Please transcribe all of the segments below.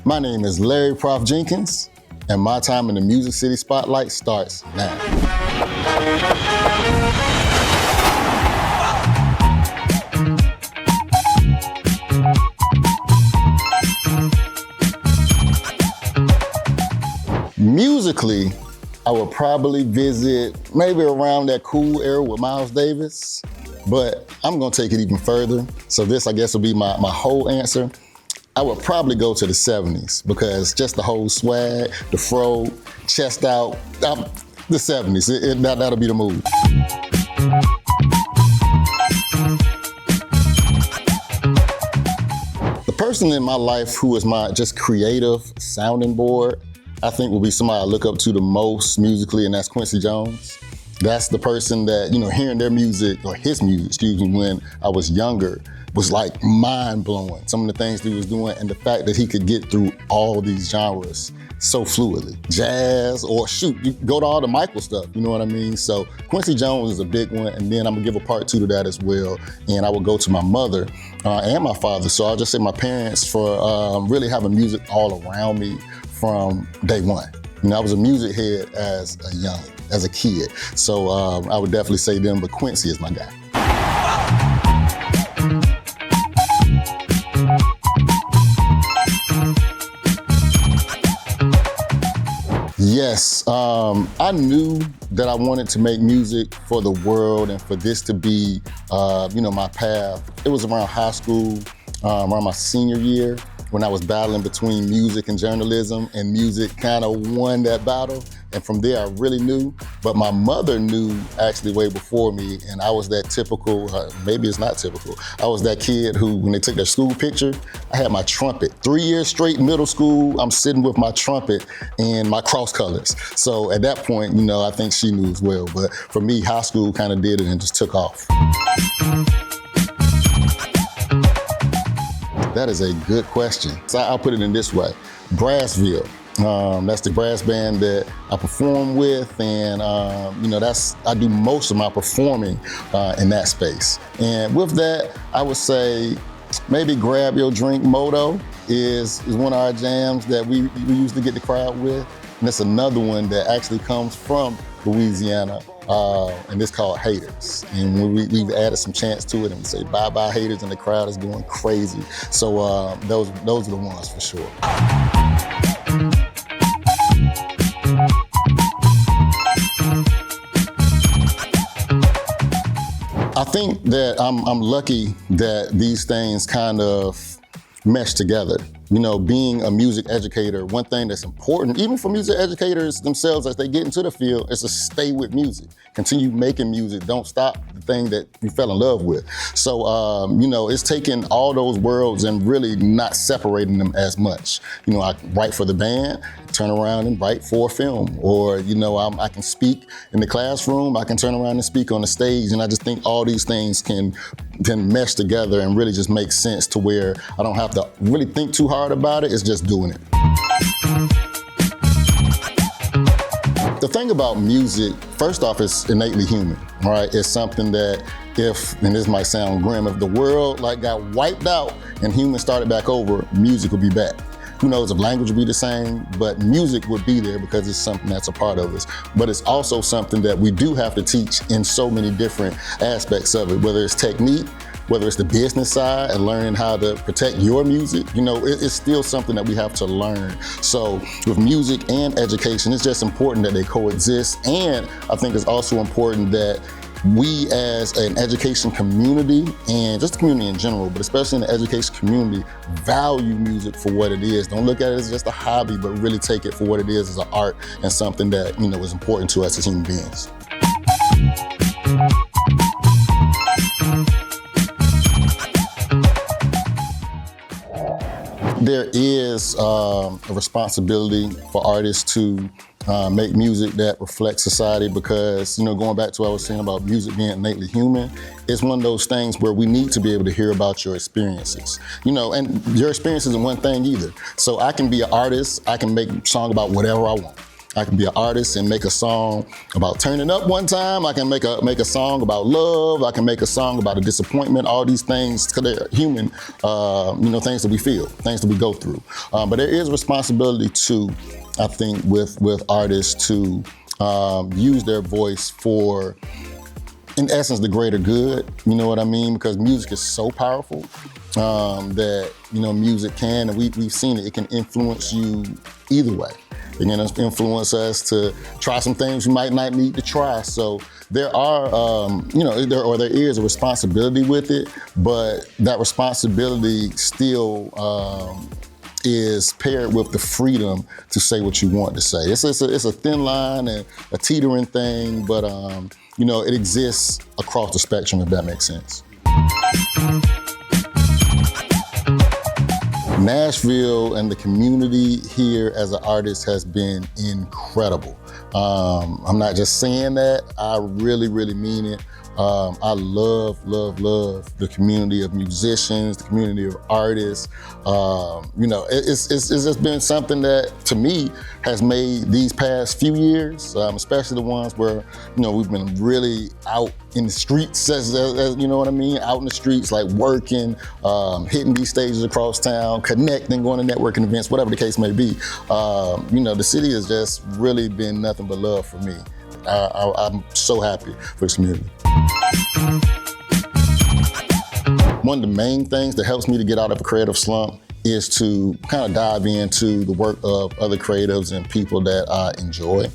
My name is Larry Prof Jenkins, and my time in the Music City Spotlight starts now. Musically, I would probably visit maybe around that cool era with Miles Davis, but I'm gonna take it even further. So this, I guess, will be my whole answer. I would probably go to the 70s because just the whole swag, the fro, chest out, the 70s, that'll be the move. The person in my life who is my just creative sounding board, I think will be somebody I look up to the most musically, and that's Quincy Jones. That's the person that, hearing their music, or his music, when I was younger, was like mind-blowing. Some of the things he was doing, and the fact that he could get through all these genres so fluidly. Jazz, or shoot, you go to all the Michael stuff, you know what I mean? So Quincy Jones is a big one, and then I'm gonna give a part two to that as well. And I will go to my mother and my father. So I'll just say my parents for really having music all around me from day one. I was a music head as a kid. So I would definitely say them, but Quincy is my guy. Yes, I knew that I wanted to make music for the world and for this to be, my path. It was around high school, around my senior year, when I was battling between music and journalism, and music kind of won that battle. And from there, I really knew. But my mother knew actually way before me, and I was that typical, maybe it's not typical, I was that kid who, when they took their school picture, I had my trumpet. 3 years straight middle school, I'm sitting with my trumpet and my cross colors. So at that point, I think she knew as well. But for me, high school kind of did it and just took off. That is a good question. So I'll put it in this way. Brassville. That's the brass band that I perform with, and I do most of my performing in that space. And with that, I would say maybe Grab Your Drink Moto is one of our jams that we usually get the crowd with. And that's another one that actually comes from Louisiana, and it's called Haters. And we've added some chants to it, and we say bye bye haters, and the crowd is going crazy. So those are the ones for sure. I think that I'm lucky that these things kind of mesh together. Being a music educator, one thing that's important, even for music educators themselves as they get into the field, is to stay with music. Continue making music. Don't stop the thing that you fell in love with. So, it's taking all those worlds and really not separating them as much. I write for the band, turn around and write for a film. Or, I can speak in the classroom, I can turn around and speak on the stage. And I just think all these things can mesh together and really just make sense to where I don't have to really think too hard about it, it's just doing it. The thing about music, first off, it's innately human, right? It's something that and this might sound grim, if the world got wiped out and humans started back over, music would be back. Who knows if language would be the same, but music would be there because it's something that's a part of us. But it's also something that we do have to teach in so many different aspects of it, whether it's technique, whether it's the business side and learning how to protect your music, it's still something that we have to learn. So with music and education, it's just important that they coexist. And I think it's also important that we as an education community, and just the community in general, but especially in the education community, value music for what it is. Don't look at it as just a hobby, but really take it for what it is as an art and something that, is important to us as human beings. There is a responsibility for artists to make music that reflects society because, going back to what I was saying about music being innately human, it's one of those things where we need to be able to hear about your experiences. And your experience isn't one thing either. So I can be an artist, I can make a song about whatever I want. I can be an artist and make a song about turning up one time. I can make a song about love. I can make a song about a disappointment. All these things, because they're human, things that we feel, things that we go through. But there is responsibility too, I think, with artists to use their voice for, in essence, the greater good. You know what I mean? Because music is so powerful that music can, and we've seen it. It can influence you either way. It can influence us to try some things we might not need to try. So there are, there is a responsibility with it, but that responsibility still is paired with the freedom to say what you want to say. It's a thin line and a teetering thing, but it exists across the spectrum, if that makes sense. Nashville and the community here as an artist has been incredible. I'm not just saying that, I really, really mean it. I love the community of musicians, the community of artists. It's just been something that, to me, has made these past few years, especially the ones where, we've been really out in the streets, as you know what I mean? Out in the streets, like working, hitting these stages across town, connecting, going to networking events, whatever the case may be. The city has just really been nothing but love for me. I'm so happy for this community. One of the main things that helps me to get out of a creative slump is to kind of dive into the work of other creatives and people that I enjoy.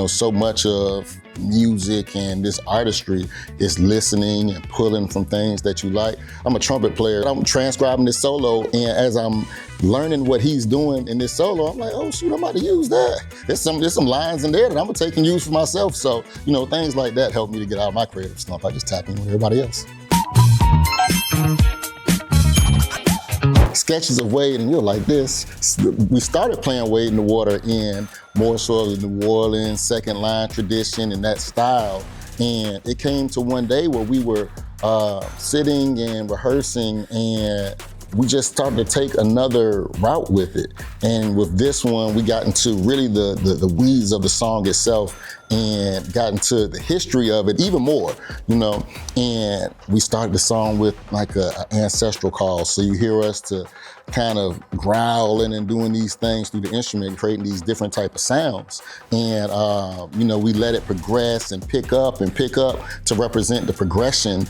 So much of music and this artistry is listening and pulling from things that you like. I'm a trumpet player. I'm transcribing this solo, and as I'm learning what he's doing in this solo, I'm like, oh shoot, I'm about to use that. There's some lines in there that I'm gonna take and use for myself. So, things like that help me to get out of my creative slump. I just tap in with everybody else. Sketches of Wade, and you're like this. We started playing Wade in the Water in more so the New Orleans second line tradition and that style. And it came to one day where we were sitting and rehearsing, and we just started to take another route with it. And with this one, we got into really the weeds of the song itself and got into the history of it even more, and we started the song with like an ancestral call. So you hear us to kind of growling and doing these things through the instrument, creating these different type of sounds. And, we let it progress and pick up to represent the progression,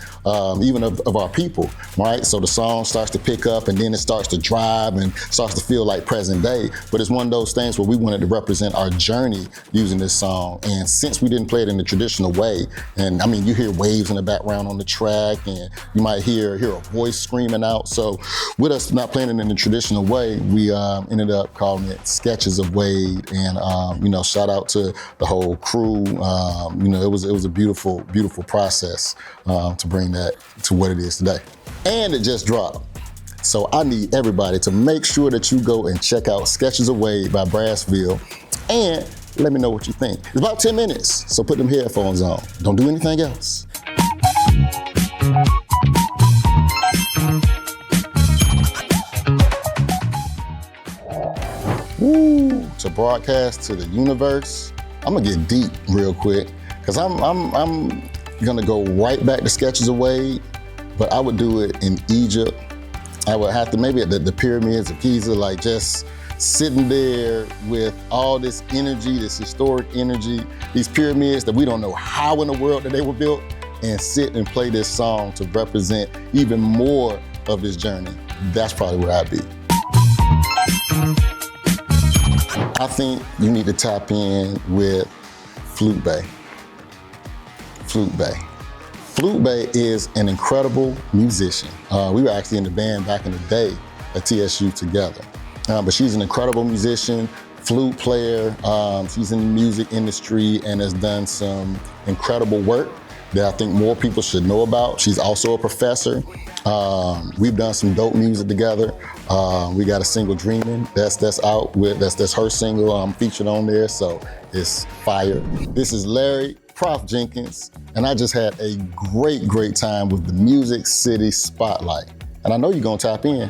even of our people, right? So the song starts to pick up and then it starts to drive and starts to feel like present day. But it's one of those things where we wanted to represent our journey using this song. And since we didn't play it in the traditional way, and you hear waves in the background on the track, and you might hear a voice screaming out. So with us not playing it in the traditional way, we ended up calling it Sketches of Wade. And shout out to the whole crew. It was a beautiful, beautiful process to bring that to what it is today. And it just dropped. So I need everybody to make sure that you go and check out Sketches of Wade by Brassville, and let me know what you think. It's about 10 minutes, so put them headphones on. Don't do anything else. Woo, to broadcast to the universe. I'm gonna get deep real quick, because I'm gonna go right back to Sketches of Wade, but I would do it in Egypt. I would have to maybe at the pyramids of Giza, like just sitting there with all this energy, this historic energy, these pyramids that we don't know how in the world that they were built, and sit and play this song to represent even more of this journey. That's probably where I'd be. I think you need to tap in with Flute Bay. Flute Bay. Flute Bay is an incredible musician. We were actually in the band back in the day at TSU together. But she's an incredible musician, flute player. She's in the music industry and has done some incredible work that I think more people should know about. She's also a professor. We've done some dope music together. We got a single, Dreaming, that's out with, that's her single. I'm featured on there, so it's fire. This is Larry Prof Jenkins, and I just had a great time with the Music City Spotlight. And I know you're gonna tap in.